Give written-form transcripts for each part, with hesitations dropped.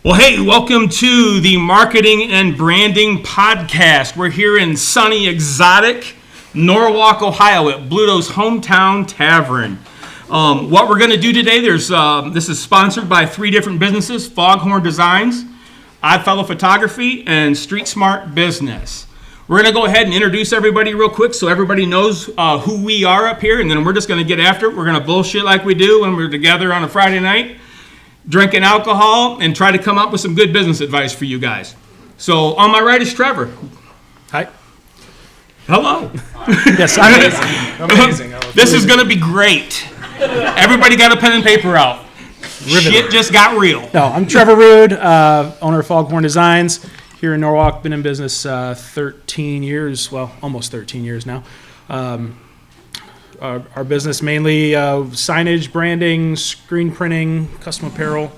Well, hey, welcome to the Marketing and Branding Podcast. We're here in sunny, exotic Norwalk, Ohio at Bluto's hometown Tavern. What we're going to do today, this is sponsored by three different businesses, Foghorn Designs, OddFellow Photography, and Street Smart Business. We're going to go ahead and introduce everybody real quick so everybody knows who we are up here, and then we're just going to get after it. We're going to bullshit like we do when we're together on a Friday night, drinking alcohol, and try to come up with some good business advice for you guys. So on my right is Trevor. Hi. Hello. Yes, I'm amazing. This is going to be great. Everybody got a pen and paper out. Riveting. Shit just got real. No, I'm Trevor Rood, owner of Foghorn Designs here in Norwalk. Been in business 13 years, well, almost 13 years now. Our business mainly signage, branding, screen printing, custom apparel.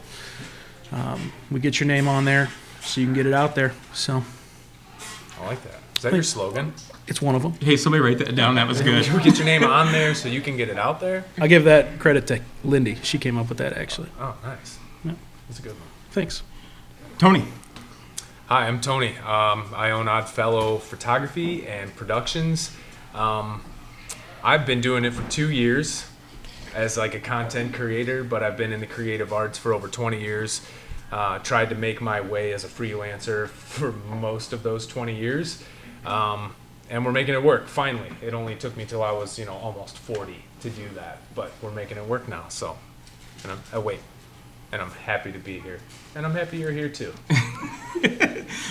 We get your name on there so you can get it out there. So I like that. Is that your slogan? It's one of them. Hey, somebody write that down. That was good. You get your name on there so you can get it out there? I give that credit to Lindy. She came up with that, actually. Oh, nice. Yeah. That's a good one. Thanks. Tony. Hi, I'm Tony. I own OddFellow Photography and Productions. I've been doing it for 2 years as like a content creator, but I've been in the creative arts for over 20 years. Tried to make my way as a freelancer for most of those 20 years. And we're making it work, finally. It only took me till I was, almost 40 to do that, but we're making it work now, so. And I'm happy to be here. And I'm happy you're here too.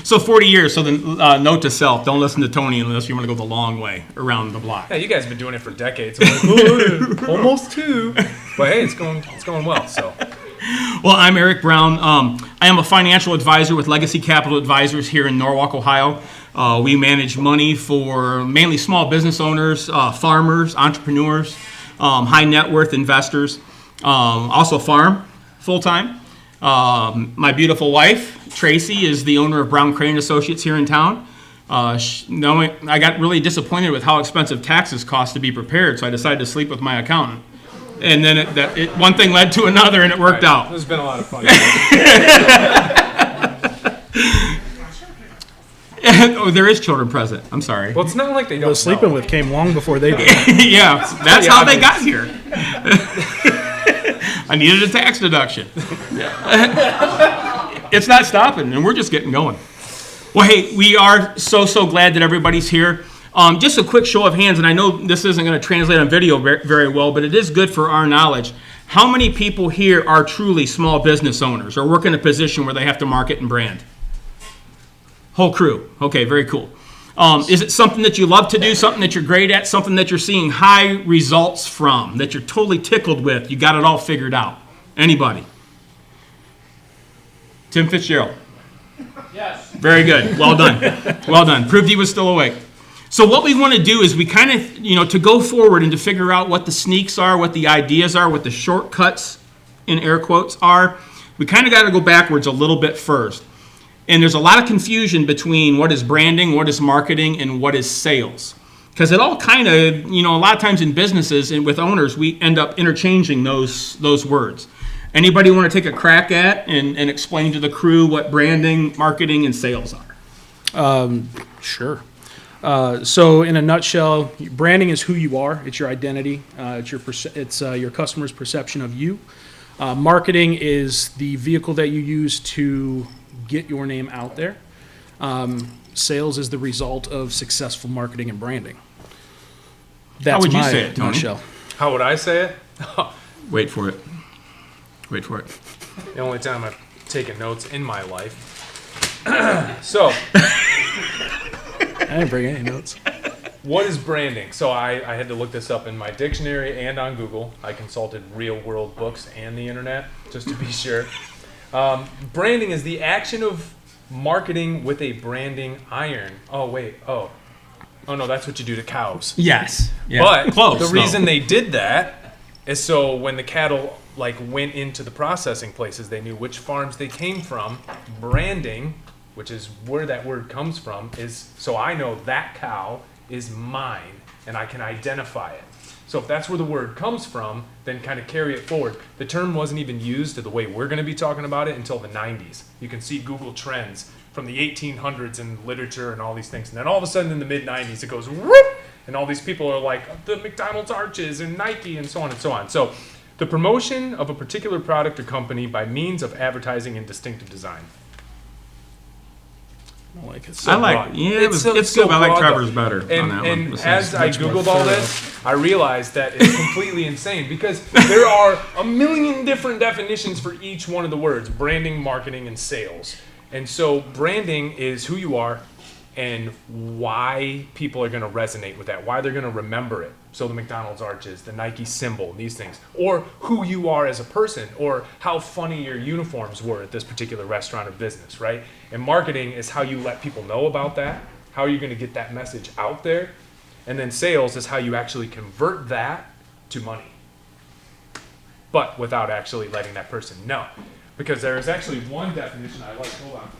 So 40 years, so then note to self, don't listen to Tony unless you want to go the long way around the block. Yeah, you guys have been doing it for decades. I'm like, almost two. But hey, it's going well, so. Well, I'm Eric Brown. I am a financial advisor with Legacy Capital Advisors here in Norwalk, Ohio. We manage money for mainly small business owners, farmers, entrepreneurs, high net worth investors. Also farm full-time. My beautiful wife, Tracy, is the owner of Brown Crane Associates here in town. I got really disappointed with how expensive taxes cost to be prepared, so I decided to sleep with my accountant. And then one thing led to another, and it worked out. There's been a lot of fun. Oh, there is children present. I'm sorry. Well, it's not like they don't The sleeping know. with came long before they did. Yeah, that's how they got here. I needed a tax deduction. It's not stopping, and we're just getting going. Well, hey, we are so glad that everybody's here. Just a quick show of hands, and I know this isn't going to translate on video very well, but it is good for our knowledge. How many people here are truly small business owners or work in a position where they have to market and brand? Whole crew. Okay, very cool. Is it something that you love to do, something that you're great at, something that you're seeing high results from, that you're totally tickled with? You got it all figured out. Anybody? Tim Fitzgerald? Yes. Very good. Well done. Well done. Proved he was still awake. So what we want to do is we kind of, to go forward and to figure out what the sneaks are, what the ideas are, what the shortcuts, in air quotes, are. We kind of got to go backwards a little bit first. And there's a lot of confusion between what is branding, what is marketing, and what is sales. Because it all kind of, a lot of times in businesses and with owners, we end up interchanging those words. Anybody want to take a crack at and explain to the crew what branding, marketing, and sales are? Sure. So in a nutshell, branding is who you are. It's your identity. It's your customer's perception of you. Marketing is the vehicle that you use to get your name out there. Sales is the result of successful marketing and branding. That's How would you my say it, Tony? nutshell. How would I say it? Wait for it. The only time I've taken notes in my life. So, I didn't bring any notes. what is branding? So I had to look this up in my dictionary and on Google. I consulted real world books and the internet just to be sure. Branding is the action of marketing with a branding iron. Oh no, that's what you do to cows. Yes. Yeah. But Close, the though. reason they did that is so when the cattle went into the processing places, they knew which farms they came from. Branding, which is where that word comes from, is so I know that cow is mine and I can identify it. So if that's where the word comes from, then kind of carry it forward. The term wasn't even used the way we're going to be talking about it until the 90s. You can see Google Trends from the 1800s in literature and all these things. And then all of a sudden in the mid-90s, it goes whoop, and all these people are like the McDonald's arches and Nike and so on and so on. So the promotion of a particular product or company by means of advertising and distinctive design. I like it. I like, yeah, it's good. But I like Trevor's better on that one. And This as is I much more Googled all thorough. this, I realized that it's completely insane because there are a million different definitions for each one of the words: branding, marketing, and sales. And so branding is who you are and why people are going to resonate with that, why they're going to remember it. So the McDonald's arches, the Nike symbol, these things, or who you are as a person, or how funny your uniforms were at this particular restaurant or business, right? And marketing is how you let people know about that, how you're going to get that message out there. And then sales is how you actually convert that to money, but without actually letting that person know. Because there is actually one definition I like. Hold on.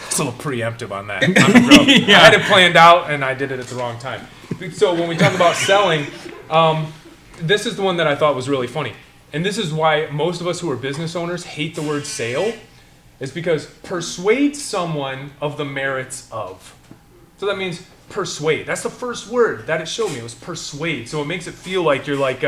It's a little preemptive on that. I'm broke. Yeah. I had it planned out and I did it at the wrong time. So when we talk about selling, this is the one that I thought was really funny. And this is why most of us who are business owners hate the word sale, is because persuade someone of the merits of. So that means persuade. That's the first word that it showed me. It was persuade. So it makes it feel like you're like,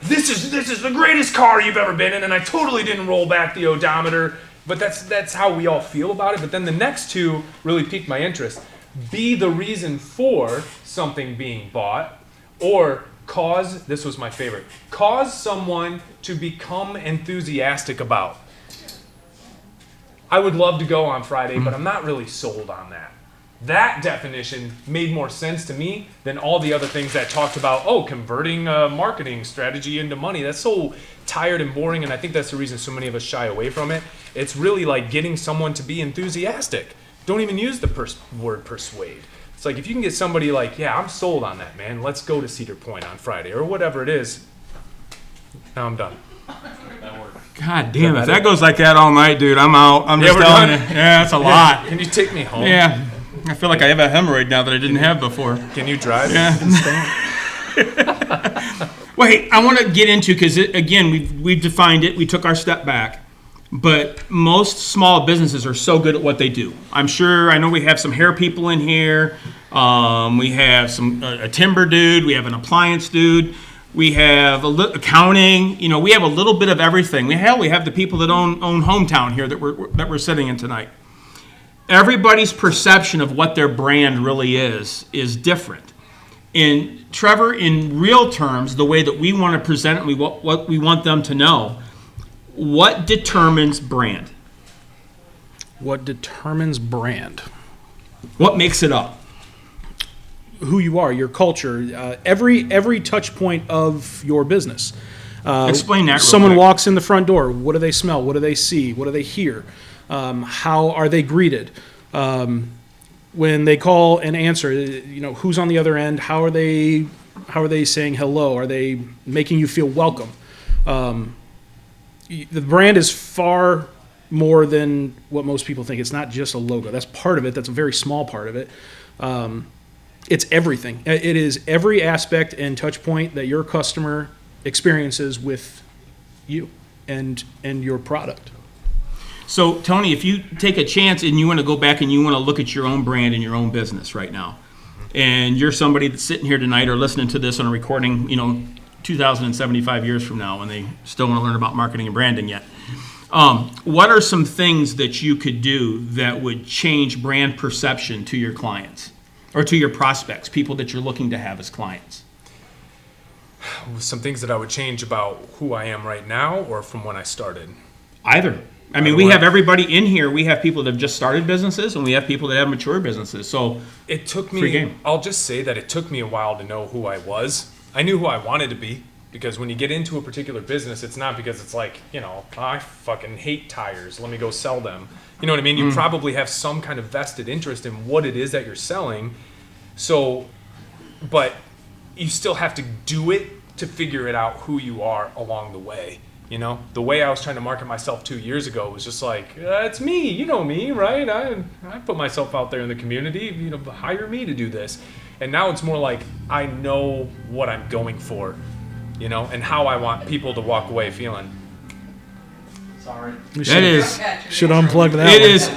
this is the greatest car you've ever been in, and I totally didn't roll back the odometer. But that's how we all feel about it. But then the next two really piqued my interest. Be the reason for something being bought, or cause, this was my favorite, cause someone to become enthusiastic about. I would love to go on Friday, but I'm not really sold on that. That definition made more sense to me than all the other things that talked about, converting a marketing strategy into money. That's so tired and boring, and I think that's the reason so many of us shy away from it. It's really like getting someone to be enthusiastic. Don't even use the word persuade. It's like if you can get somebody like, yeah, I'm sold on that, man. Let's go to Cedar Point on Friday, or whatever it is. Now I'm done. God damn, if that goes like that all night, dude, I'm out. I'm just we're telling done? you. Yeah, that's a lot. Can you take me home? Yeah. I feel like I have a hemorrhoid now that I didn't have before. Can you drive? Yeah. Well, hey, I want to get into, because again, we've defined it. We took our step back. But most small businesses are so good at what they do. I know we have some hair people in here. We have a timber dude. We have an appliance dude. We have accounting. We have a little bit of everything. We have the people that own Hometown here that we're sitting in tonight. Everybody's perception of what their brand really is different. And Trevor, in real terms, the way that we want to present it, what we want them to know, what determines brand? What determines brand? What makes it up? Who you are, your culture, every touch point of your business. Explain that real Someone quick. walks in the front door. What do they smell? What do they see? What do they hear? How are they greeted? When they call and answer, who's on the other end? How are they saying hello? Are they making you feel welcome? The brand is far more than what most people think. It's not just a logo. That's part of it. That's a very small part of it. It's everything. It is every aspect and touch point that your customer experiences with you and your product. So, Tony, if you take a chance and you want to go back and you want to look at your own brand and your own business right now, and you're somebody that's sitting here tonight or listening to this on a recording, 2,075 years from now, and they still want to learn about marketing and branding yet, what are some things that you could do that would change brand perception to your clients or to your prospects, people that you're looking to have as clients? Some things that I would change about who I am right now or from when I started? Either. I mean, we have everybody in here. We have people that have just started businesses, and we have people that have mature businesses. So it took free me, game. I'll just say that it took me a while to know who I was. I knew who I wanted to be, because when you get into a particular business, it's not because it's like, I fucking hate tires, let me go sell them. You know what I mean? You probably have some kind of vested interest in what it is that you're selling. So, but you still have to do it to figure it out who you are along the way. The way I was trying to market myself 2 years ago was just like, it's me, you know me, right? I put myself out there in the community, hire me to do this. And now it's more like I know what I'm going for, you know, and how I want people to walk away feeling. Sorry. That is, Should unplug that. it one. is,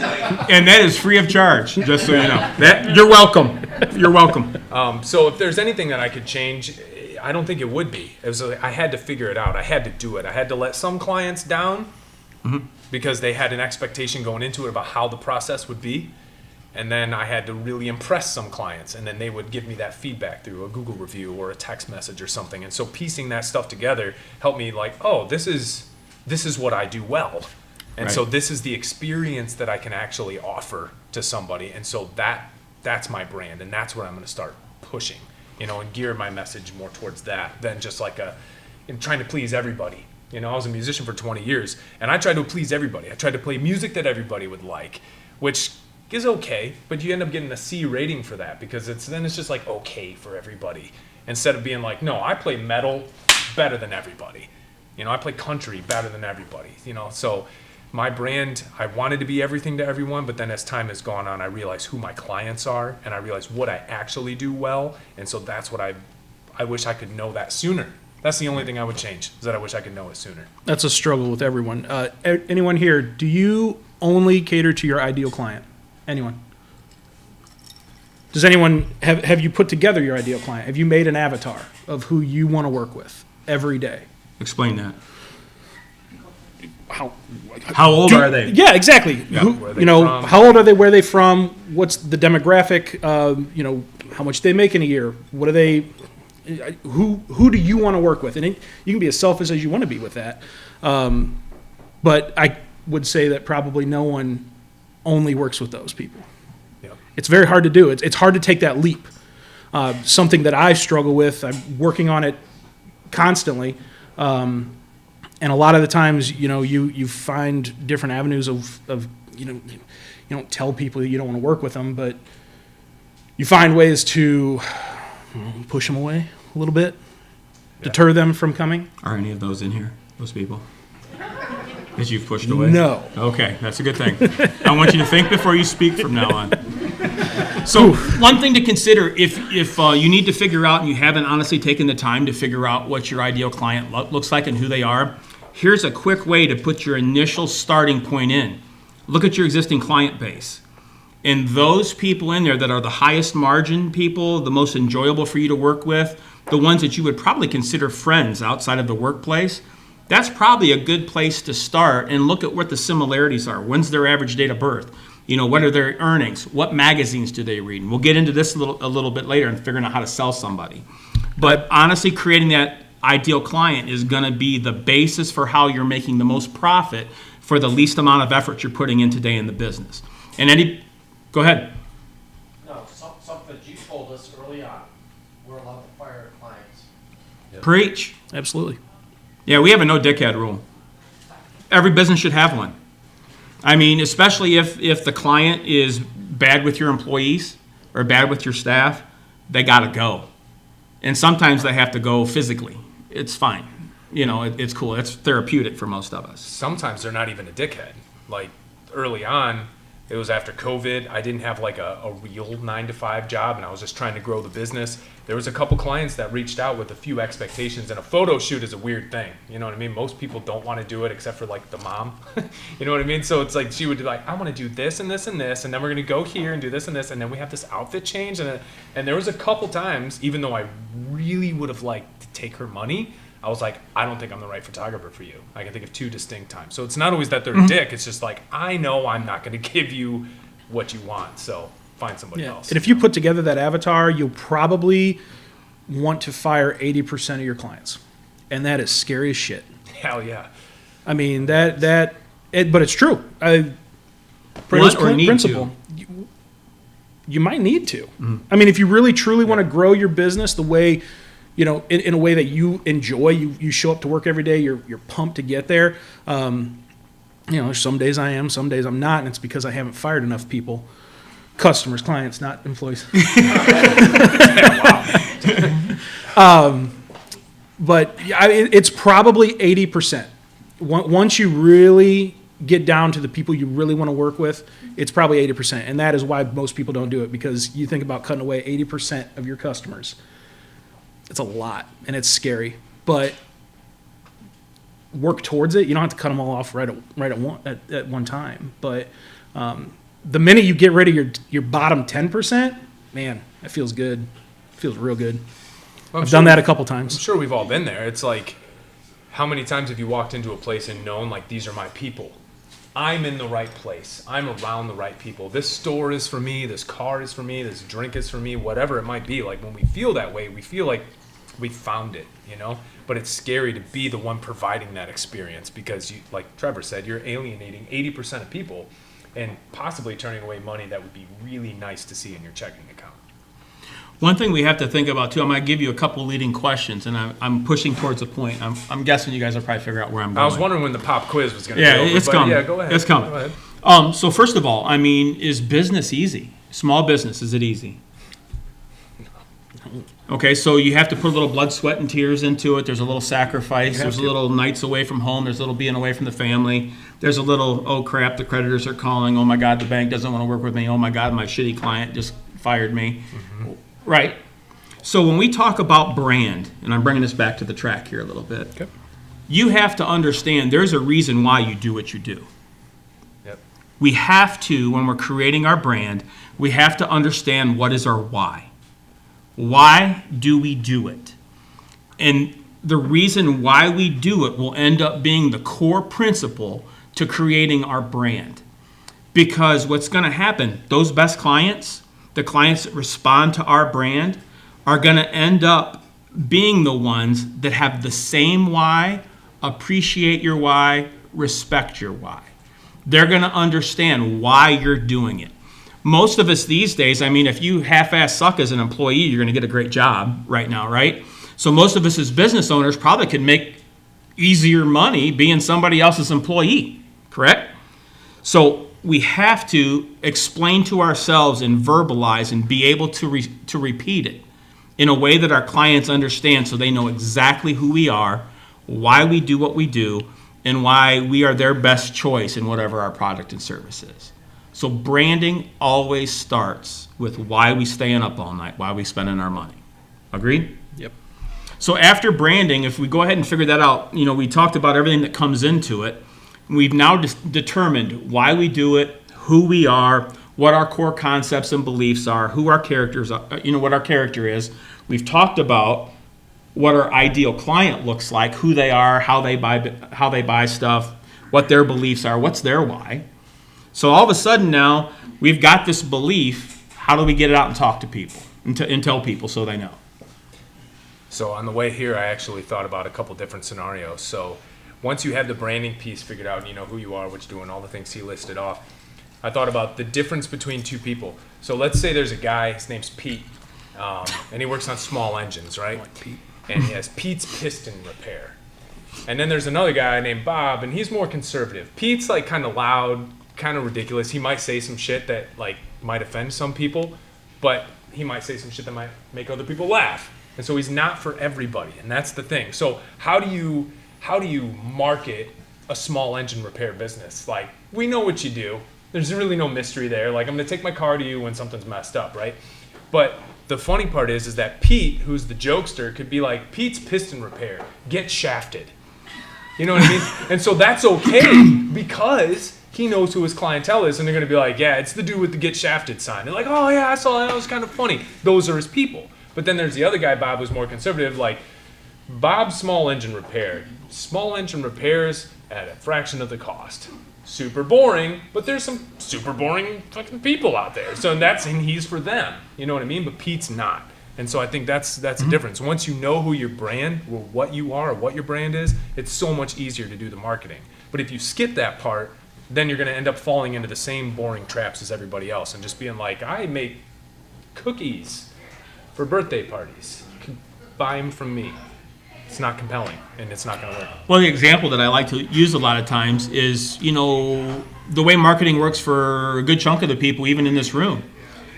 and that is free of charge, just so you know. That, you're welcome. You're welcome. So if there's anything that I could change, I don't think it would be. It was I had to figure it out. I had to do it. I had to let some clients down because they had an expectation going into it about how the process would be. And then I had to really impress some clients, and then they would give me that feedback through a Google review or a text message or something. And so piecing that stuff together helped me like, oh, this is what I do well. And so Right. this is the experience that I can actually offer to somebody. And so that's my brand, and that's what I'm going to start pushing, you know, and gear my message more towards that than just like in trying to please everybody. You know, I was a musician for 20 years, and I tried to please everybody. I tried to play music that everybody would like, which is okay, but you end up getting a C rating for that because then it's just like okay for everybody instead of being like, no, I play metal better than everybody. You know, I play country better than everybody, you know. So my brand, I wanted to be everything to everyone, but then as time has gone on, I realized who my clients are, and I realized what I actually do well, and so that's what I wish I could know that sooner. That's the only thing I would change, is that I wish I could know it sooner. That's a struggle with everyone. Anyone here, do you only cater to your ideal client? Anyone? Does anyone, have you put together your ideal client? Have you made an avatar of who you want to work with every day? Explain that. How old are they? Yeah, exactly. Where are they You know, from? how old are they? Where are they from? What's the demographic? You know, how much they make in a year? What are they? Who do you want to work with? And you can be as selfish as you want to be with that. But I would say that probably no one only works with those people. Yep. It's very hard to do. It's hard to take that leap. Something that I struggle with. I'm working on it constantly. And a lot of the times, you know, you find different avenues of you know, you don't tell people that you don't want to work with them, but you find ways to push them away a little bit, deter them from coming. Are any of those in here? Those people that you've pushed away? No. Okay, that's a good thing. I want you to think before you speak from now on. So one thing to consider, if you need to figure out and you haven't honestly taken the time to figure out what your ideal client looks like and who they are, here's a quick way to put your initial starting point in. Look at your existing client base. And those people in there that are the highest margin people, the most enjoyable for you to work with, the ones that you would probably consider friends outside of the workplace, that's probably a good place to start and look at what the similarities are. When's their average date of birth? You know, what are their earnings? What magazines do they read? And we'll get into this a little bit later and figuring out how to sell somebody. But honestly, creating that ideal client is going to be the basis for how you're making the most profit for the least amount of effort you're putting in today in the business. And go ahead. No, something that you told us early on, we're allowed to fire clients. Preach. Absolutely. Yeah, we have a no dickhead rule. Every business should have one. I mean, especially if the client is bad with your employees or bad with your staff, they got to go. And sometimes they have to go physically. It's fine. You know, it's cool. It's therapeutic for most of us. Sometimes they're not even a dickhead. Like early on, it was after COVID. I didn't have like a real 9-to-5 job, and I was just trying to grow the business. There was a couple clients that reached out with a few expectations, and a photo shoot is a weird thing. You know what I mean? Most people don't want to do it except for like the mom. You know what I mean? So it's like she would be like, I want to do this and this and this, and then we're going to go here and do this and this, and then we have this outfit change. And there was a couple times, even though I really would have liked to take her money, I was like, I don't think I'm the right photographer for you. I can think of two distinct times. So it's not always that they're a dick. It's just like, I know I'm not going to give you what you want. So find somebody else. And if you put together that avatar, you'll probably want to fire 80% of your clients. And that is scary as shit. Hell yeah. I mean, but it's true. Want or need principle. You might need to. I mean, if you really truly want to grow your business the way, you know, in a way that you enjoy, you show up to work every day, you're pumped to get there. You know, some days I am, some days I'm not, and it's because I haven't fired enough people. Customers, clients, not employees. But it's probably 80%. Once you really get down to the people you really want to work with, it's probably 80%. And that is why most people don't do it, because you think about cutting away 80% of your customers. It's a lot, and it's scary. But work towards it. You don't have to cut them all off right at one time. But the minute you get rid of your bottom 10%, man, that feels good. It feels real good. Well, I've done that a couple times. I'm sure we've all been there. It's like, how many times have you walked into a place and known, like, these are my people? I'm in the right place. I'm around the right people. This store is for me. This car is for me. This drink is for me. Whatever it might be. Like, when we feel that way, we feel like we found it, you know? But it's scary to be the one providing that experience because, you, like Trevor said, you're alienating 80% of people and possibly turning away money that would be really nice to see in your checking account. One thing we have to think about, too, I'm going to give you a couple leading questions, and I'm pushing towards a point. I'm guessing you guys will probably figure out where I'm going. I was wondering when the pop quiz was going to Yeah, be over, it's coming. Yeah, go ahead. It's coming. Go ahead. So first of all, I mean, is business easy? Small business, is it easy? Okay, so you have to put a little blood, sweat, and tears into it. There's a little sacrifice. There's a little nights away from home. There's a little being away from the family. There's a little, oh, crap, the creditors are calling. Oh, my God, the bank doesn't want to work with me. Oh, my God, my shitty client just fired me. Mm-hmm. Right? So when we talk about brand, and I'm bringing this back to the track here a little bit, Okay. You have to understand there's a reason why you do what you do. Yep. We have to, when we're creating our brand, we have to understand what is our why. Why do we do it? And the reason why we do it will end up being the core principle to creating our brand. Because what's going to happen, those best clients, the clients that respond to our brand, are going to end up being the ones that have the same why, appreciate your why, respect your why. They're going to understand why you're doing it. Most of us these days, I mean, if you half-ass suck as an employee, you're going to get a great job right now, right? So most of us as business owners probably could make easier money being somebody else's employee, correct? So we have to explain to ourselves and verbalize and be able to repeat it in a way that our clients understand so they know exactly who we are, why we do what we do, and why we are their best choice in whatever our product and service is. So branding always starts with why we staying up all night, why we spending our money. Agreed? Yep. So after branding, if we go ahead and figure that out, you know, we talked about everything that comes into it. We've now determined why we do it, who we are, what our core concepts and beliefs are, who our characters are, you know, what our character is. We've talked about what our ideal client looks like, who they are, how they buy stuff, what their beliefs are, what's their why. So all of a sudden now we've got this belief. How do we get it out and talk to people and tell people so they know? So on the way here, I actually thought about a couple different scenarios. So once you have the branding piece figured out and you know who you are, what you're doing, all the things he listed off, I thought about the difference between two people. So let's say there's a guy, his name's Pete, and he works on small engines, right? Like Pete. And he has Pete's Piston Repair. And then there's another guy named Bob, and he's more conservative. Pete's like kind of loud, kind of ridiculous. He might say some shit that like might offend some people, but he might say some shit that might make other people laugh. And so he's not for everybody, and that's the thing. So how do you market a small engine repair business? Like, we know what you do. There's really no mystery there. Like, I'm gonna take my car to you when something's messed up, right? But the funny part is that Pete, who's the jokester, could be like, Pete's Piston Repair, get shafted. You know what I mean? And so that's okay because he knows who his clientele is, and they're gonna be like, yeah, it's the dude with the get shafted sign. They're like, oh yeah, I saw that, that was kind of funny. Those are his people. But then there's the other guy, Bob, who's more conservative, like, Bob's Small Engine Repair. Small engine repairs at a fraction of the cost. Super boring, but there's some super boring fucking people out there. So and he's for them. You know what I mean? But Pete's not. And so I think that's a difference. Once you know who your brand, or what you are, or what your brand is, it's so much easier to do the marketing. But if you skip that part, then you're going to end up falling into the same boring traps as everybody else and just being like, I make cookies for birthday parties. You can buy them from me. It's not compelling, and it's not going to work. Well, the example that I like to use a lot of times is, you know, the way marketing works for a good chunk of the people, even in this room,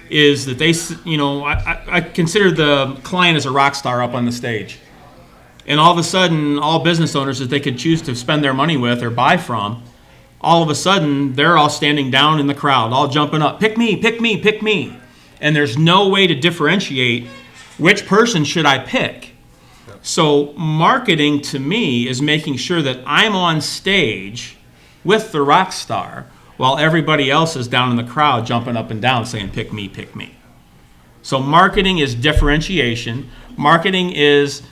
is that they, you know, I consider the client as a rock star up on the stage. And all of a sudden, all business owners that they could choose to spend their money with or buy from, all of a sudden they're all standing down in the crowd, all jumping up, pick me, pick me, pick me. And there's no way to differentiate which person should I pick. So marketing to me is making sure that I'm on stage with the rock star while everybody else is down in the crowd jumping up and down saying, pick me, pick me. So marketing is differentiation. Marketing is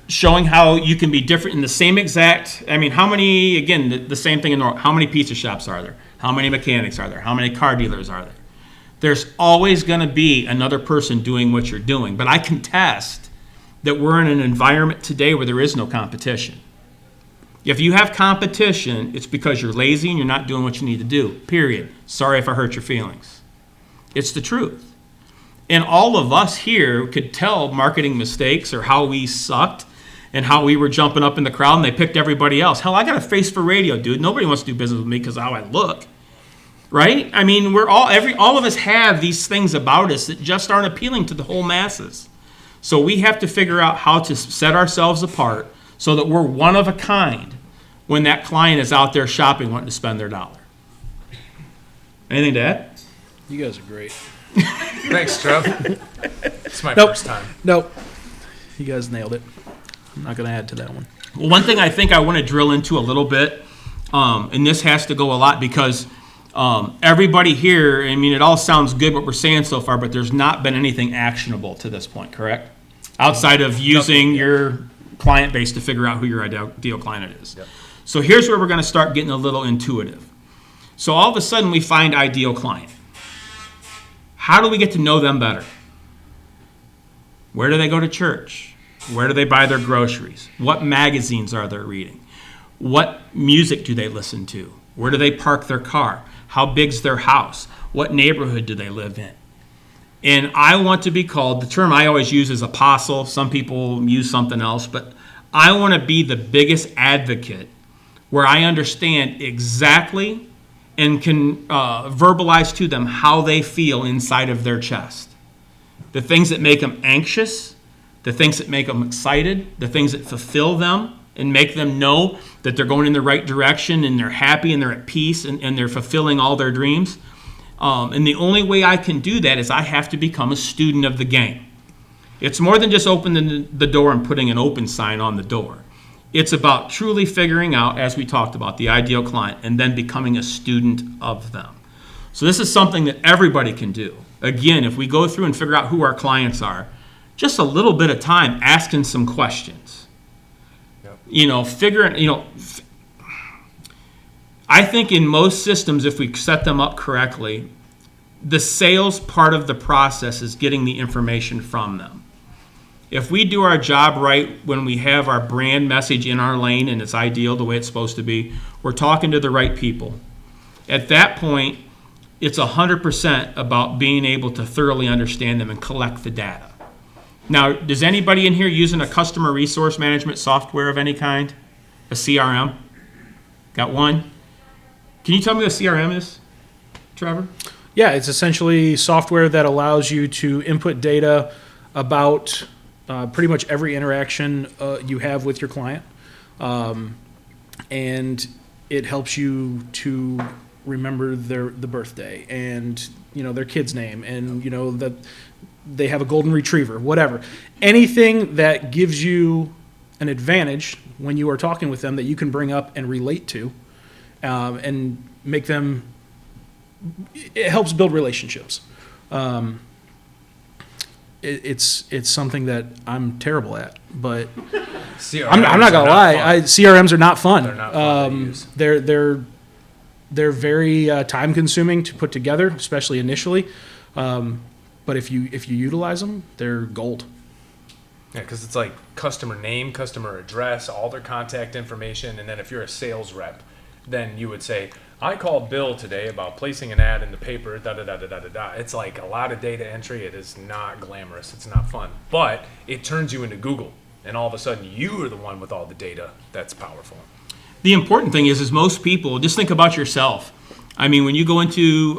showing how you can be different in the same exact, how many, again, the same thing in Norwalk, how many pizza shops are there? How many mechanics are there? How many car dealers are there? There's always going to be another person doing what you're doing. But I contest that we're in an environment today where there is no competition. If you have competition, it's because you're lazy and you're not doing what you need to do, period. Sorry if I hurt your feelings. It's the truth. And all of us here could tell marketing mistakes or how we sucked and how we were jumping up in the crowd and they picked everybody else. Hell, I got a face for radio, dude. Nobody wants to do business with me because of how I look. Right? We're all of us have these things about us that just aren't appealing to the whole masses. So we have to figure out how to set ourselves apart so that we're one of a kind when that client is out there shopping wanting to spend their dollar. Anything to add? You guys are great. Thanks, Trev. It's my Nope. first time. Nope. You guys nailed it. I'm not going to add to that one. Well, one thing I think I want to drill into a little bit, and this has to go a lot because everybody here, it all sounds good what we're saying so far, but there's not been anything actionable to this point, correct? Outside of using your client base to figure out who your ideal client is. Yep. So here's where we're going to start getting a little intuitive. So all of a sudden we find ideal client. How do we get to know them better? Where do they go to church? Where do they buy their groceries? What magazines are they reading? What music do they listen to? Where do they park their car? How big's their house? What neighborhood do they live in? And I want to be called, the term I always use is apostle. Some people use something else, but I want to be the biggest advocate where I understand exactly and can verbalize to them how they feel inside of their chest. The things that make them anxious, the things that make them excited, the things that fulfill them and make them know that they're going in the right direction and they're happy and they're at peace and they're fulfilling all their dreams. And the only way I can do that is I have to become a student of the game. It's more than just opening the door and putting an open sign on the door. It's about truly figuring out, as we talked about, the ideal client and then becoming a student of them. So this is something that everybody can do. Again, if we go through and figure out who our clients are, just a little bit of time asking some questions. Yep. I think in most systems, if we set them up correctly, the sales part of the process is getting the information from them. If we do our job right when we have our brand message in our lane and it's ideal the way it's supposed to be, we're talking to the right people. At that point, it's 100% about being able to thoroughly understand them and collect the data. Now, does anybody in here using a customer resource management software of any kind? A CRM? Got one? Can you tell me what a CRM is, Trevor? Yeah, it's essentially software that allows you to input data about pretty much every interaction you have with your client. And it helps you to remember the birthday and, their kid's name and, that they have a golden retriever, whatever. Anything that gives you an advantage when you are talking with them that you can bring up and relate to and make them, it helps build relationships. It's something that I'm terrible at, but I'm not gonna lie. CRMs are not fun. They're not fun to use. They're very time consuming to put together, especially initially. But if you utilize them, they're gold. Yeah, because it's like customer name, customer address, all their contact information, and then if you're a sales rep, then you would say, I called Bill today about placing an ad in the paper, da-da-da-da-da-da. It's like a lot of data entry. It is not glamorous. It's not fun. But it turns you into Google, and all of a sudden you are the one with all the data. That's powerful. The important thing is most people, just think about yourself. When you go into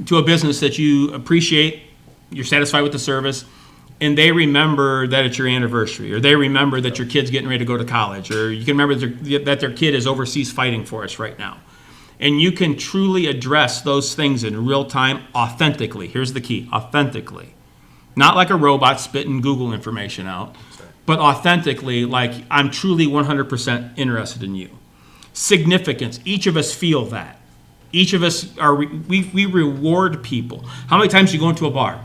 to a business that you appreciate, you're satisfied with the service, and they remember that it's your anniversary, or they remember that your kid's getting ready to go to college, or you can remember that their kid is overseas fighting for us right now. and you can truly address those things in real time authentically. Here's the key, authentically. Not like a robot spitting Google information out, but authentically, like I'm truly 100% interested in you. Significance, each of us feel that. Each of us we reward people. How many times do you go into a bar,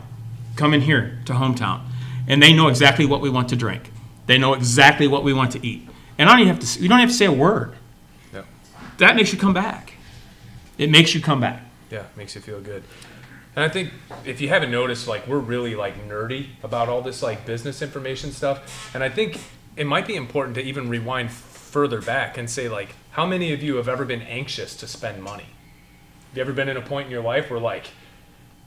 come in here to Hometown, and they know exactly what we want to drink. They know exactly what we want to eat. And you don't have to say a word. Yeah. That makes you come back. It makes you come back. Yeah, makes you feel good. And I think if you haven't noticed, like we're really like nerdy about all this like business information stuff. And I think it might be important to even rewind further back and say like, how many of you have ever been anxious to spend money? Have you ever been in a point in your life where like,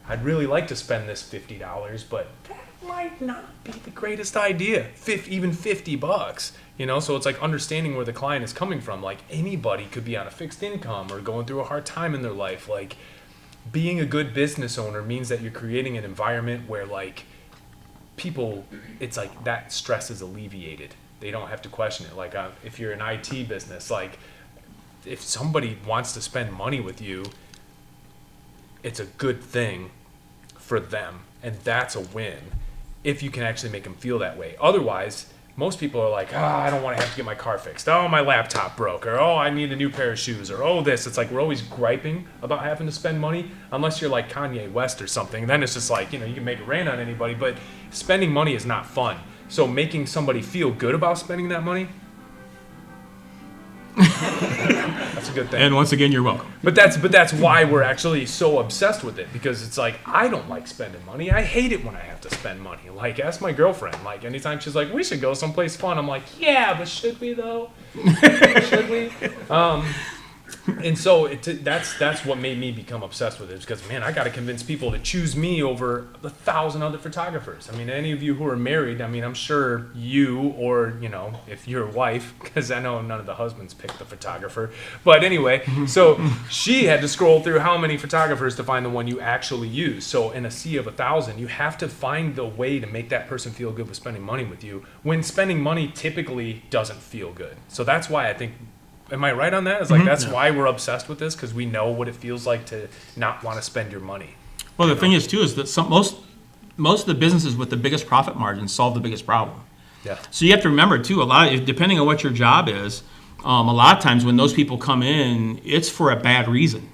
I'd really like to spend this $50, but that might not be the greatest idea. Even $50, you know? So it's like understanding where the client is coming from. Like anybody could be on a fixed income or going through a hard time in their life. Like being a good business owner means that you're creating an environment where like people, it's like that stress is alleviated. They don't have to question it. Like if you're an IT business, like if somebody wants to spend money with you, it's a good thing for them, and that's a win if you can actually make them feel that way. Otherwise, most people are like, I don't want to have to get my car fixed. Oh, my laptop broke, or I need a new pair of shoes, or this. It's like we're always griping about having to spend money, unless you're like Kanye West or something. Then it's just like, you can make it rain on anybody, but spending money is not fun. So making somebody feel good about spending that money, that's a good thing. And once again, you're welcome. But that's why we're actually so obsessed with it, because it's like I don't like spending money. I hate it when I have to spend money. Like ask my girlfriend. Like anytime she's like, we should go someplace fun. I'm like, yeah, but should we though? Should we? And so that's what made me become obsessed with it, because man, I got to convince people to choose me over 1,000 other photographers. I mean, any of you who are married, I mean, I'm sure you, or if your wife, because I know none of the husbands pick the photographer, but anyway, so she had to scroll through how many photographers to find the one you actually use. So in a sea of 1,000, you have to find the way to make that person feel good with spending money with you, when spending money typically doesn't feel good. So that's why I think, am I right on that? It's like that's why we're obsessed with this, because we know what it feels like to not want to spend your money. Well, the thing is too is that most of the businesses with the biggest profit margins solve the biggest problem. Yeah. So you have to remember too, depending on what your job is, a lot of times when those people come in, it's for a bad reason.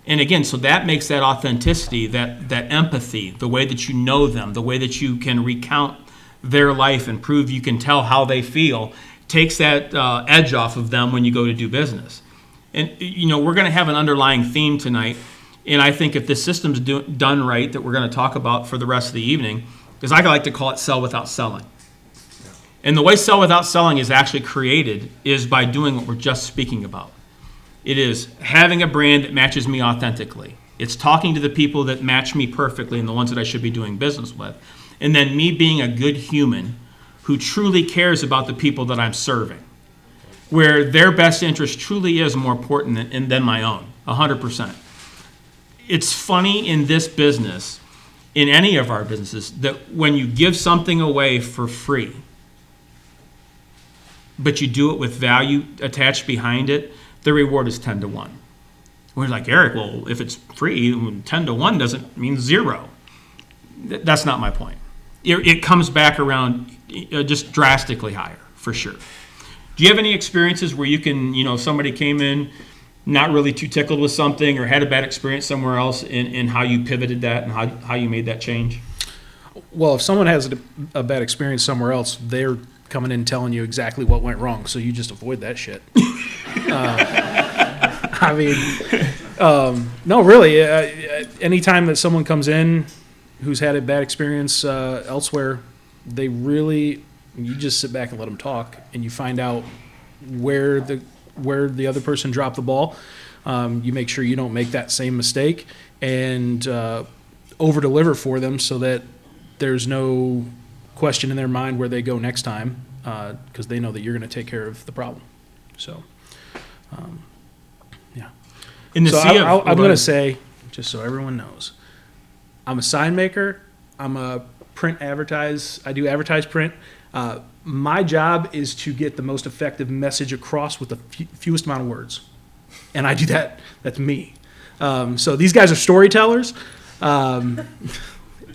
And again, so that makes that authenticity, that empathy, the way that you know them, the way that you can recount their life and prove you can tell how they feel, takes that edge off of them when you go to do business. And we're going to have an underlying theme tonight, and I think if the system's done right, that we're going to talk about for the rest of the evening, because I like to call it sell without selling. And the way sell without selling is actually created is by doing what we're just speaking about. It is having a brand that matches me authentically. It's talking to the people that match me perfectly and the ones that I should be doing business with. And then me being a good human who truly cares about the people that I'm serving, where their best interest truly is more important than my own, 100%. It's funny in this business, in any of our businesses, that when you give something away for free, but you do it with value attached behind it, the reward is 10 to 1. We're like, Eric, well, if it's free, 10 to 1 doesn't mean 0. That's not my point. It comes back around just drastically higher, for sure. Do you have any experiences where you can, somebody came in not really too tickled with something or had a bad experience somewhere else, and how you pivoted that and how you made that change? Well, if someone has a bad experience somewhere else, they're coming in telling you exactly what went wrong, so you just avoid that shit. No, really. Anytime that someone comes in who's had a bad experience elsewhere, you just sit back and let them talk, and you find out where the other person dropped the ball. You make sure you don't make that same mistake, and over-deliver for them so that there's no question in their mind where they go next time, because they know that you're going to take care of the problem. So, yeah. I'm going to say, just so everyone knows, I'm a sign maker. I'm a I do advertise print. My job is to get the most effective message across with the fewest amount of words. and I do that. That's me. So these guys are storytellers.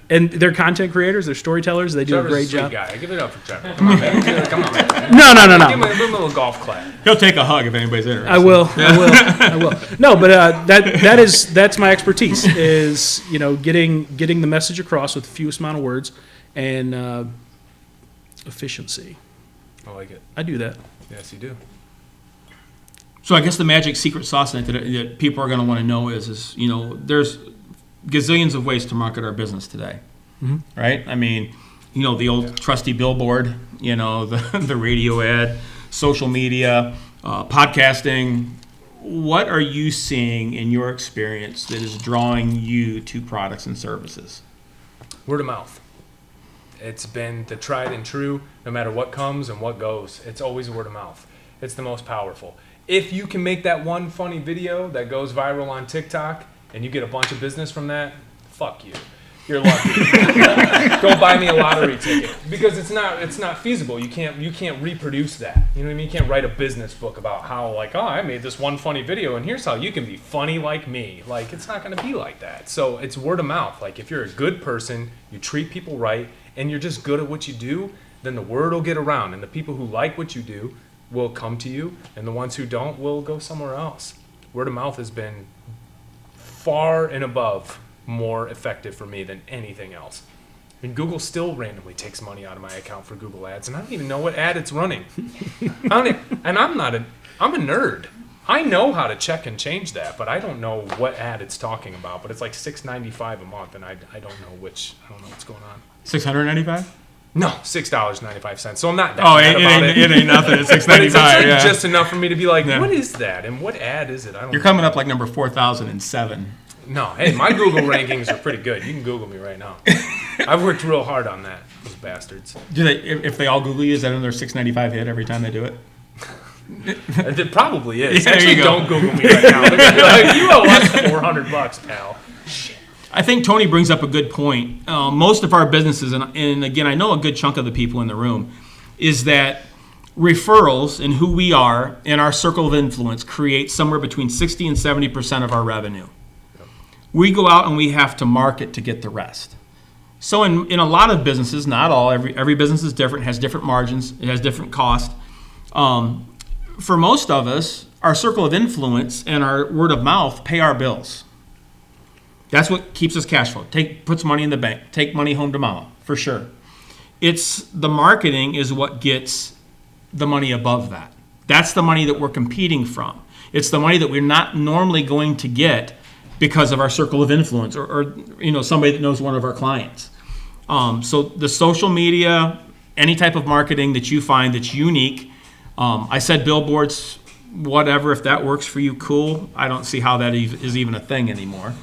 And they're content creators. They're storytellers. They do Trevor's a great sweet job. guy. Give it up for Trevor. Come on, man. Come on, man. No. Give him a little golf clap. He'll take a hug if anybody's interested. I will. No, but that's my expertise is getting the message across with the fewest amount of words and efficiency. I like it. I do that. Yes, you do. So I guess the magic secret sauce that people are going to want to know is there's gazillions of ways to market our business today, right? I mean, the old trusty billboard, the radio ad, social media, podcasting. What are you seeing in your experience that is drawing you to products and services? Word of mouth. It's been the tried and true, no matter what comes and what goes. It's always word of mouth. It's the most powerful. If you can make that one funny video that goes viral on TikTok and you get a bunch of business from that, fuck you. You're lucky. Go buy me a lottery ticket because it's not feasible. You can't reproduce that. You know what I mean? You can't write a business book about how I made this one funny video and here's how you can be funny like me. Like it's not going to be like that. So it's word of mouth. Like if you're a good person, you treat people right, and you're just good at what you do, then the word will get around, and the people who like what you do will come to you, and the ones who don't will go somewhere else. Word of mouth has been far and above more effective for me than anything else. And Google still randomly takes money out of my account for Google Ads, and I don't even know what ad it's running. I'm a nerd. I know how to check and change that, but I don't know what ad it's talking about. But it's like $6.95 a month, and I don't know what's going on. $695? No, $6.95. So I'm not that Oh, mad about it. It ain't nothing. It's $6.95. But it's yeah. just enough for me to be like, Yeah. what is that? And what ad is it? I don't You're know. coming up like number 4,007. No, hey, my Google rankings are pretty good. You can Google me right now. I've worked real hard on that, those bastards. Do they? If they all Google you, is that another $6.95 hit every time they do it? It probably is. Yeah, there Actually, you go. don't Google me right now. They're gonna be like, you owe us $400, pal. I think Tony brings up a good point. Most of our businesses, and again, I know a good chunk of the people in the room, is that referrals and who we are and our circle of influence create somewhere between 60 and 70% of our revenue. We go out and we have to market to get the rest. So in a lot of businesses, not all, every business is different, has different margins, it has different cost. For most of us, our circle of influence and our word of mouth pay our bills. That's what keeps us cash flow. Puts money in the bank. Take money home to mama, for sure. It's the marketing is what gets the money above that. That's the money that we're competing from. It's the money that we're not normally going to get because of our circle of influence or somebody that knows one of our clients. So the social media, any type of marketing that you find that's unique. I said billboards, whatever. If that works for you, cool. I don't see how that is even a thing anymore.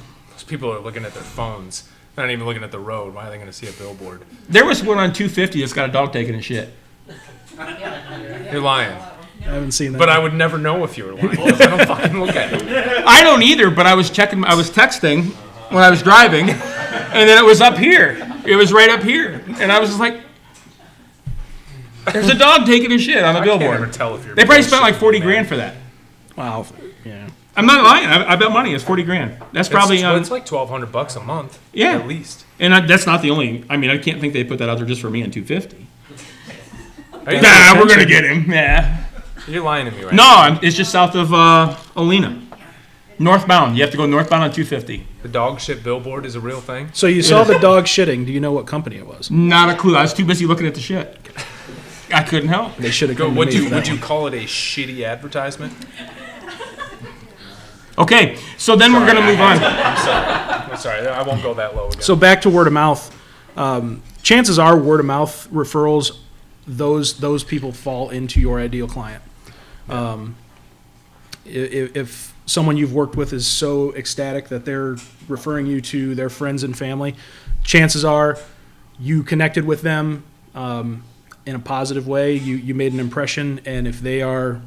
People are looking at their phones. They're not even looking at the road. Why are they going to see a billboard? There was one on 250 that's got a dog taking a shit. You're lying. I haven't seen that. But I would never know if you were lying because I don't fucking look at it. I don't either, but I was texting when I was driving, and then it was up here. It was right up here. And I was just like, there's a dog taking a shit on a I billboard. can't ever tell if you're They probably spent like 40 bullshitting, grand man. for that. Wow. Yeah. I'm not lying. I bet money. It's 40 grand. That's probably It's like $1,200 a month. Yeah. At least. and that's not the only. I mean, I can't think they put that out there just for me on 250. Nah, We're gonna get him. Yeah. You're lying to me right No, it's just south of Olena, northbound. You have to go northbound on 250. The dog shit billboard is a real thing. So you saw the dog shitting. Do you know what company it was? Not a clue. I was too busy looking at the shit. I couldn't help. They should have come to Would me for that you one. call it a shitty advertisement? Okay, so then we're gonna move on. I'm sorry. I won't go that low again. So back to word of mouth. Chances are word of mouth referrals, those people fall into your ideal client. If someone you've worked with is so ecstatic that they're referring you to their friends and family, chances are you connected with them in a positive way. You made an impression, and if they are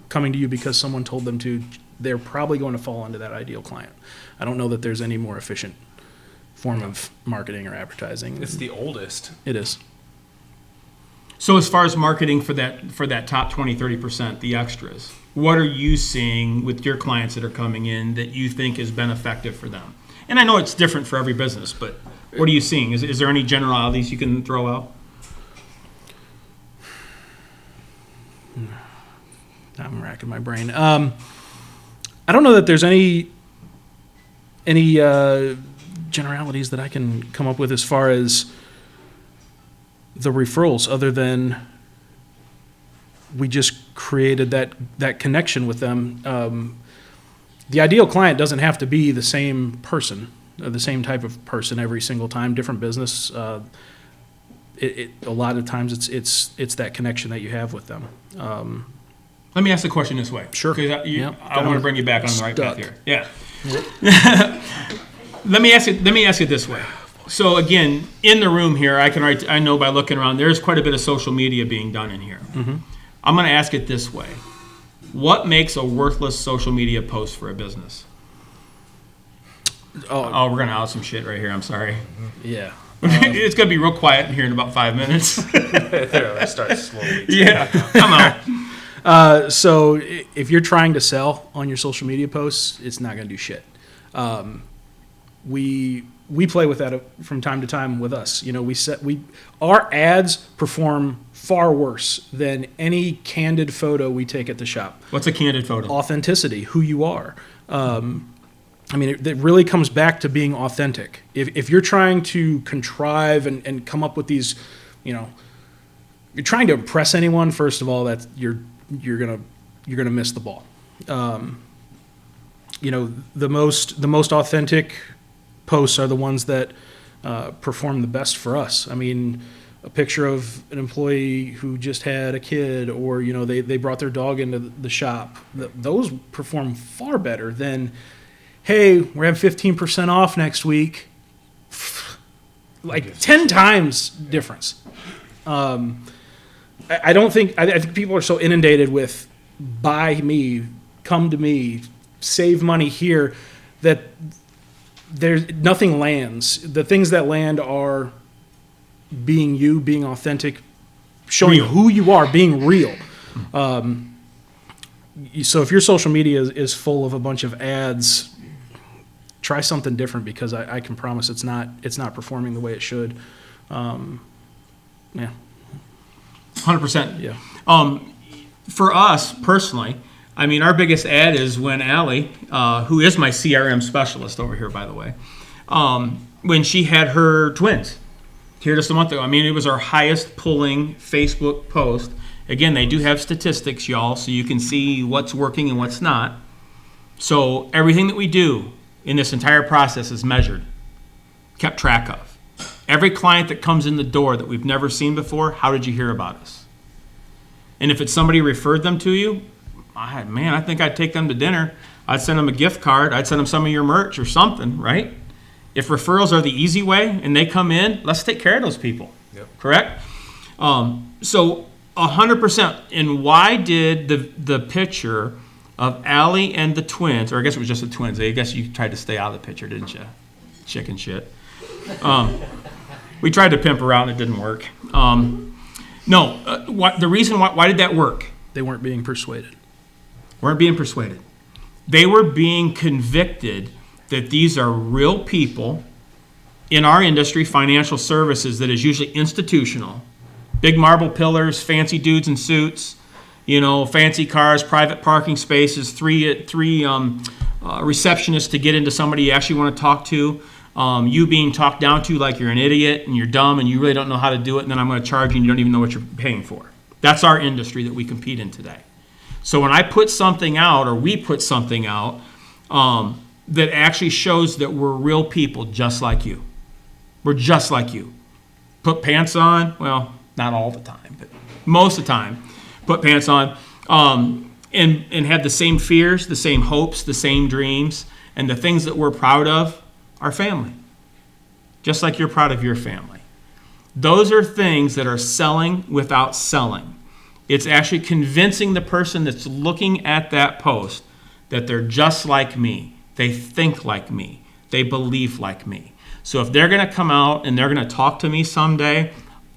coming to you because someone told them to, they're probably going to fall into that ideal client. I don't know that there's any more efficient form of marketing or advertising. It's the oldest. It is. So as far as marketing for that top 20, 30%, the extras, what are you seeing with your clients that are coming in that you think has been effective for them? And I know it's different for every business, but what are you seeing? Is there any generalities you can throw out? I'm racking my brain. I don't know that there's any generalities that I can come up with as far as the referrals, other than we just created that connection with them. The ideal client doesn't have to be the same person, the same type of person every single time. Different business. A lot of times it's that connection that you have with them. Let me ask the question this way. Sure. Because I want to bring you back on the right path here. Yeah. Yep. Let me ask it this way. So again, in the room here, I know by looking around, there's quite a bit of social media being done in here. Mm-hmm. I'm going to ask it this way. What makes a worthless social media post for a business? Oh, we're going to out some shit right here. I'm sorry. Yeah. It's going to be real quiet in here in about 5 minutes. There, start slowly. Yeah, come on. So if you're trying to sell on your social media posts, it's not going to do shit. We play with that from time to time with us. You know, our ads perform far worse than any candid photo we take at the shop. What's a candid photo? Authenticity, who you are. I mean, it really comes back to being authentic. If you're trying to contrive and come up with these, you know, you're trying to impress anyone, first of all, that you're gonna miss the ball. You know, the most authentic posts are the ones that perform the best for us. I mean, a picture of an employee who just had a kid, or, you know, they brought their dog into the shop. Those perform far better than, hey, we're having 15% off next week. Like 10 times difference. I think people are so inundated with buy me, come to me, save money here, that nothing lands. The things that land are being you, being authentic, showing who you are, being real. So if your social media is full of a bunch of ads, try something different, because I can promise it's not performing the way it should. Yeah. 100%. Yeah. For us personally, I mean, our biggest ad is when Allie, who is my CRM specialist over here, by the way, when she had her twins here just a month ago. I mean, it was our highest pulling Facebook post. Again, they do have statistics, y'all, so you can see what's working and what's not. So everything that we do in this entire process is measured, kept track of. Every client that comes in the door that we've never seen before, how did you hear about us? And if it's somebody referred them to you, I think I'd take them to dinner. I'd send them a gift card. I'd send them some of your merch or something, right? If referrals are the easy way and they come in, let's take care of those people. Yep. Correct? So 100%. And why did the picture of Allie and the twins, or I guess it was just the twins. I guess you tried to stay out of the picture, didn't you? Chicken shit. We tried to pimp her out and it didn't work. The reason why did that work? They weren't being persuaded. Weren't being persuaded. They were being convicted that these are real people in our industry, financial services, that is usually institutional. Big marble pillars, fancy dudes in suits, you know, fancy cars, private parking spaces, three receptionists to get into somebody you actually want to talk to. You being talked down to like you're an idiot and you're dumb and you really don't know how to do it, and then I'm going to charge you and you don't even know what you're paying for. That's our industry that we compete in today. So when I put something out, or we put something out, that actually shows that we're real people just like you. We're just like you. Put pants on, well, not all the time, but most of the time, put pants on, and have the same fears, the same hopes, the same dreams, and the things that we're proud of, our family. Just like you're proud of your family. Those are things that are selling without selling. It's actually convincing the person that's looking at that post that they're just like me. They think like me. They believe like me. So if they're going to come out and they're going to talk to me someday,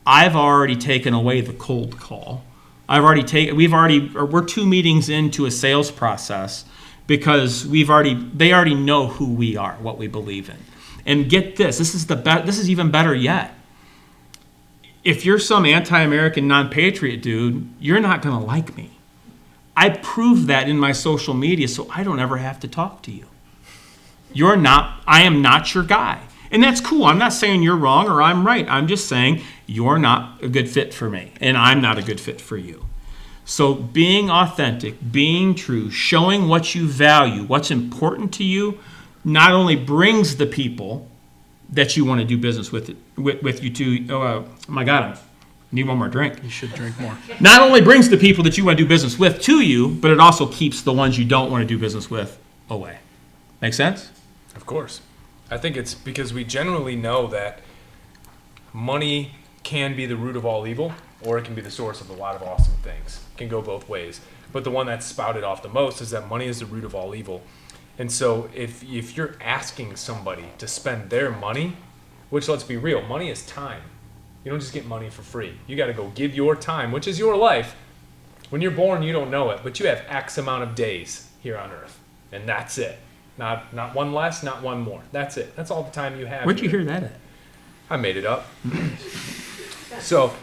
I've already taken away the cold call. We're 2 meetings into a sales process because they already know who we are, what we believe in. And get this, this is even better yet. If you're some anti-American, non-patriot dude, you're not going to like me. I prove that in my social media so I don't ever have to talk to you. I am not your guy. And that's cool. I'm not saying you're wrong or I'm right. I'm just saying you're not a good fit for me and I'm not a good fit for you. So being authentic, being true, showing what you value, what's important to you, not only brings the people that you want to do business with you to, oh my God, I need one more drink. You should drink more. Not only brings the people that you want to do business with to you, but it also keeps the ones you don't want to do business with away. Make sense? Of course. I think it's because we generally know that money can be the root of all evil, or it can be the source of a lot of awesome things. It can go both ways. But the one that's spouted off the most is that money is the root of all evil. And so if you're asking somebody to spend their money, which, let's be real, money is time. You don't just get money for free. You got to go give your time, which is your life. When you're born, you don't know it, but you have X amount of days here on earth, and that's it. Not one less, not one more. That's it. That's all the time you have. Where'd you hear that at? I made it up. So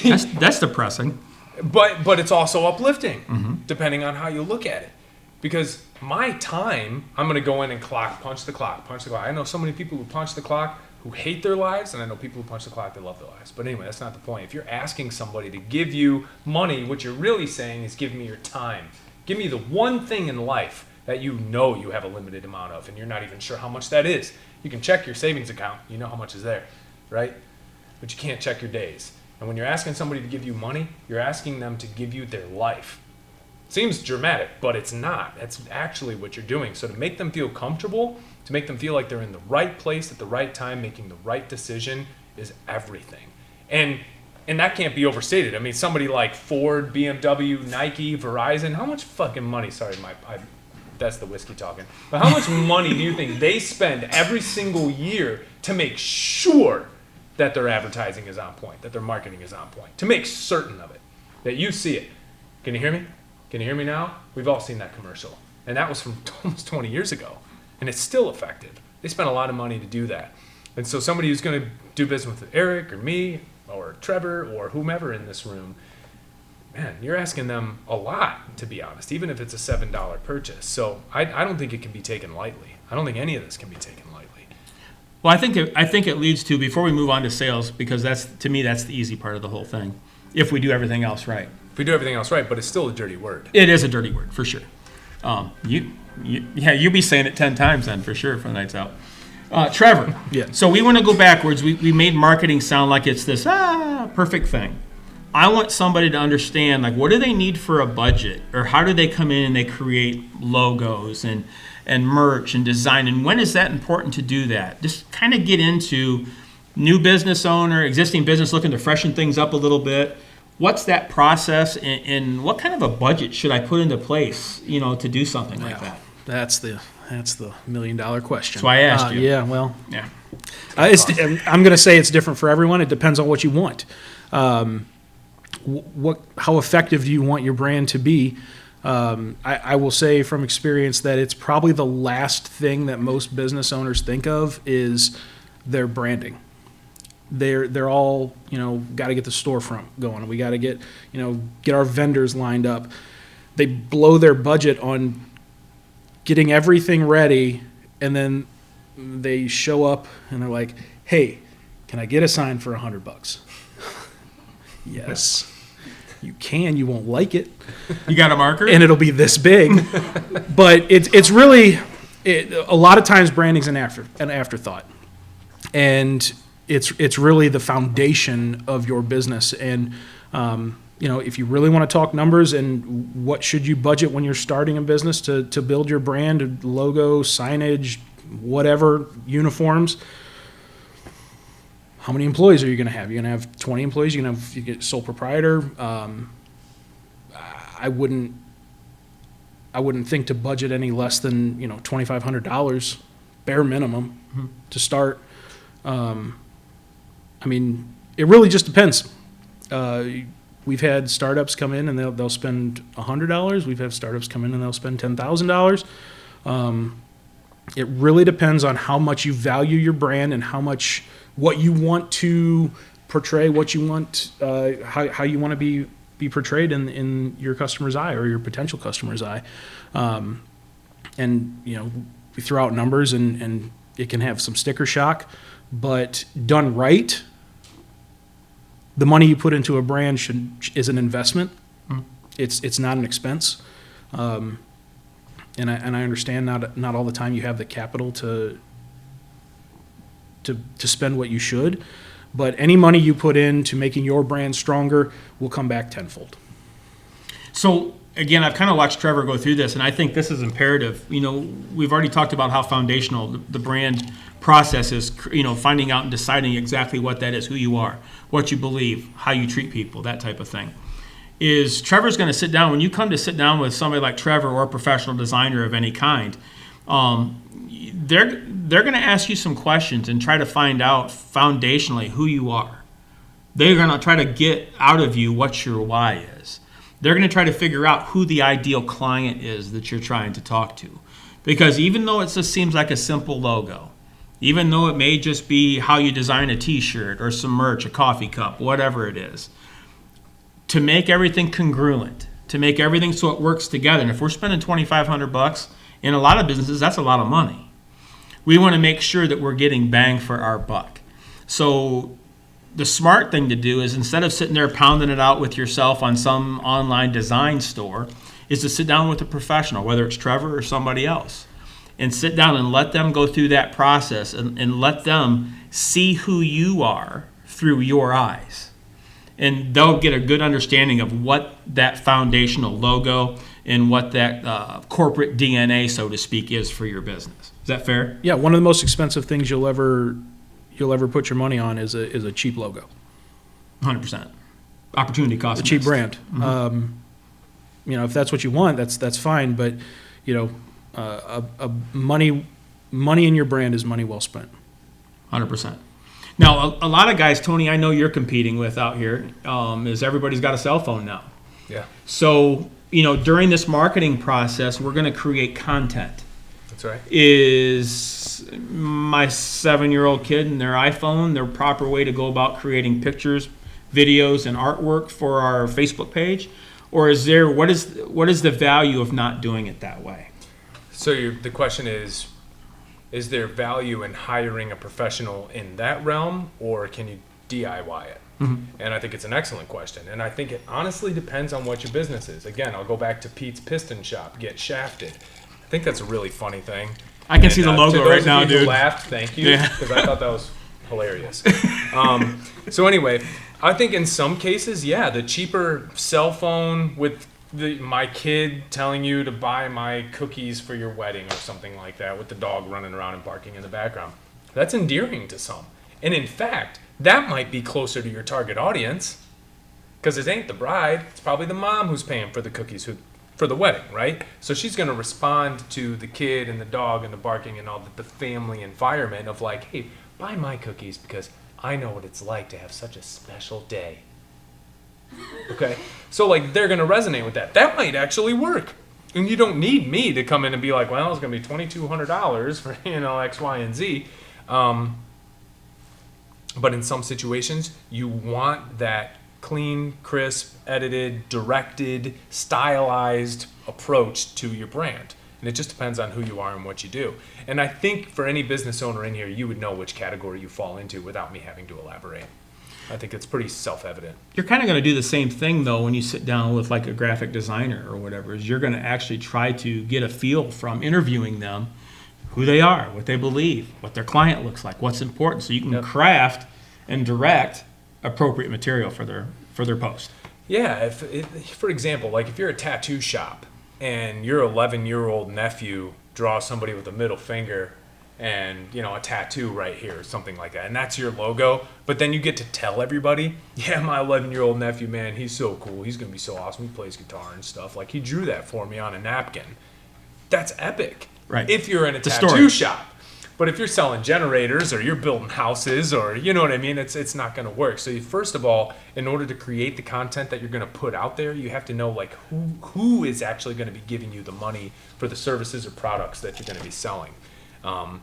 That's depressing. But it's also uplifting, depending on how you look at it. Because my time, I'm going to go in and punch the clock. I know so many people who punch the clock who hate their lives, and I know people who punch the clock that love their lives. But anyway, that's not the point. If you're asking somebody to give you money, what you're really saying is give me your time. Give me the one thing in life that you know you have a limited amount of, and you're not even sure how much that is. You can check your savings account. You know how much is there, right? But you can't check your days. And when you're asking somebody to give you money, you're asking them to give you their life. Seems dramatic, but it's not. That's actually what you're doing. So to make them feel comfortable, to make them feel like they're in the right place at the right time, making the right decision is everything. And that can't be overstated. I mean, somebody like Ford, BMW, Nike, Verizon, how much fucking money, that's the whiskey talking, but how much money do you think they spend every single year to make sure that their advertising is on point, that their marketing is on point, to make certain of it, that you see it? Can you hear me? Can you hear me now? We've all seen that commercial. And that was from almost 20 years ago. And it's still effective. They spent a lot of money to do that. And so somebody who's going to do business with Eric or me or Trevor or whomever in this room, man, you're asking them a lot, to be honest, even if it's a $7 purchase. So I don't think it can be taken lightly. I don't think any of this can be taken lightly. Well, I think it leads to, before we move on to sales, because to me that's the easy part of the whole thing, if we do everything else right. If we do everything else right, but it's still a dirty word. It is a dirty word, for sure. You'll be saying it 10 times then, for sure, for the night's out. Trevor, Yeah. So we want to go backwards. We made marketing sound like it's this perfect thing. I want somebody to understand, like, what do they need for a budget? Or how do they come in and they create logos and merch and design? And when is that important to do that? Just kind of get into new business owner, existing business looking to freshen things up a little bit. What's that process, and what kind of a budget should I put into place, to do something like that? That's the $1 million question. That's why I asked you. Yeah, well, Yeah. I'm going to say it's different for everyone. It depends on what you want. How effective do you want your brand to be? I will say from experience that it's probably the last thing that most business owners think of is their branding. They're all, got to get the storefront going. We got to get our vendors lined up. They blow their budget on getting everything ready, and then they show up and they're like, "Hey, can I get a sign for $100?" Yes, you can. You won't like it. You got a marker? And it'll be this big. But it's really a lot of times branding's an afterthought, and it's really the foundation of your business. And if you really want to talk numbers and what should you budget when you're starting a business to build your brand, logo, signage, whatever, uniforms. How many employees are you going to have? You're going to have 20 employees. You get sole proprietor. I wouldn't think to budget any less than $2,500 bare minimum to start. It really just depends. We've had startups come in and they'll spend $100. We've had startups come in and they'll spend $10,000. It really depends on how much you value your brand and what you want to portray, what you want, how you want to be portrayed in your customer's eye or your potential customer's eye. And we throw out numbers and it can have some sticker shock, but done right, the money you put into a brand is an investment. It's not an expense. And I understand not all the time you have the capital to spend what you should, but any money you put into making your brand stronger will come back tenfold. So again, I've kind of watched Trevor go through this, and I think this is imperative. We've already talked about how foundational the brand process is, finding out and deciding exactly what that is, who you are, what you believe, how you treat people, that type of thing. Is Trevor's going to sit down, when you come to sit down with somebody like Trevor or a professional designer of any kind, they're going to ask you some questions and try to find out foundationally who you are. They're going to try to get out of you what your why is. They're going to try to figure out who the ideal client is that you're trying to talk to. Because even though it just seems like a simple logo, even though it may just be how you design a t-shirt or some merch, a coffee cup, whatever it is, to make everything congruent, to make everything so it works together. And if we're spending $2,500, in a lot of businesses, that's a lot of money. We want to make sure that we're getting bang for our buck. So the smart thing to do is, instead of sitting there pounding it out with yourself on some online design store, is to sit down with a professional, whether it's Trevor or somebody else, and sit down and let them go through that process and let them see who you are through your eyes. And they'll get a good understanding of what that foundational logo and what that corporate DNA, so to speak, is for your business. Is that fair? Yeah, one of the most expensive things you'll ever put your money on is a cheap logo. 100%. Opportunity cost. A cheap brand. Mm-hmm. If that's what you want, that's fine. But money in your brand is money well spent. 100%. Now, a lot of guys, Tony, I know you're competing with out here, is everybody's got a cell phone now. Yeah. So, during this marketing process, we're going to create content. That's right. Is my 7-year-old kid and their iPhone their proper way to go about creating pictures, videos, and artwork for our Facebook page? Or what is the value of not doing it that way? So the question is there value in hiring a professional in that realm, or can you DIY it? Mm-hmm. And I think it's an excellent question. And I think it honestly depends on what your business is. Again, I'll go back to Pete's Piston Shop, Get Shafted. I think that's a really funny thing. I can see the logo right now, dude. Who laughed, thank you, because I thought that was hilarious. So anyway, I think in some cases, yeah, the cheaper cell phone with my kid telling you to buy my cookies for your wedding or something like that, with the dog running around and barking in the background, that's endearing to some. And in fact, that might be closer to your target audience, because it ain't the bride, it's probably the mom who's paying for the cookies for the wedding, right? So she's going to respond to the kid and the dog and the barking and all the family environment of like, hey, buy my cookies because I know what it's like to have such a special day. Okay? So like they're going to resonate with that. That might actually work. And you don't need me to come in and be like, well, it's going to be $2,200 for, X, Y, and Z. But in some situations, you want that clean, crisp, edited, directed, stylized approach to your brand. And it just depends on who you are and what you do. And I think for any business owner in here, you would know which category you fall into without me having to elaborate. I think it's pretty self-evident. You're kind of going to do the same thing, though, when you sit down with like a graphic designer or whatever, is you're going to actually try to get a feel from interviewing them, who they are, what they believe, what their client looks like, what's important, so you can craft and direct appropriate material for their post. Yeah, for example, like if you're a tattoo shop and your 11-year-old nephew draws somebody with a middle finger and a tattoo right here or something like that, and that's your logo, but then you get to tell everybody, yeah, my 11-year-old nephew, man, he's so cool, he's gonna be so awesome, he plays guitar and stuff, like he drew that for me on a napkin. That's epic. Right. If you're in a tattoo shop. But if you're selling generators or you're building houses or you know what I mean, it's not going to work. So first of all, in order to create the content that you're going to put out there, you have to know like who is actually going to be giving you the money for the services or products that you're going to be selling. And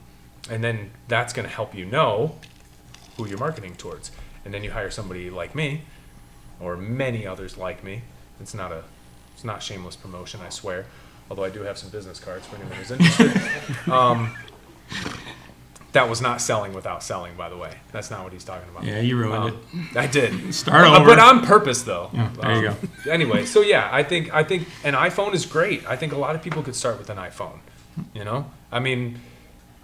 then that's going to help you know who you're marketing towards. And then you hire somebody like me or many others like me. It's not shameless promotion, I swear. Although I do have some business cards for anyone who's interested. That was not selling without selling, by the way. That's not what he's talking about. Yeah, you ruined it. I did. Start over. But on purpose, though. Yeah, there you go. Anyway, so yeah, I think an iPhone is great. I think a lot of people could start with an iPhone. You know, I mean,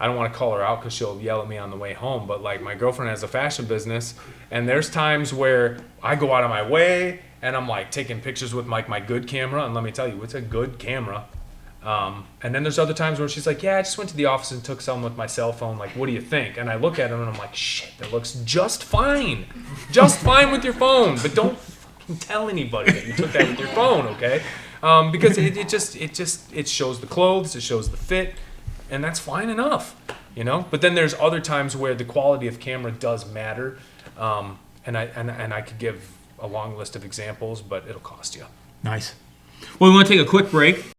I don't want to call her out because she'll yell at me on the way home. But like, my girlfriend has a fashion business, and there's times where I go out of my way and I'm like taking pictures with my good camera, and let me tell you, it's a good camera. And then there's other times where she's like, yeah, I just went to the office and took some with my cell phone. Like, what do you think? And I look at him and I'm like, shit, that looks just fine. Just fine with your phone. But don't fucking tell anybody that you took that with your phone, okay? Because it shows the clothes, it shows the fit, and that's fine enough, you know? But then there's other times where the quality of camera does matter. And I could give a long list of examples, but it'll cost you. Nice. Well, we want to take a quick break.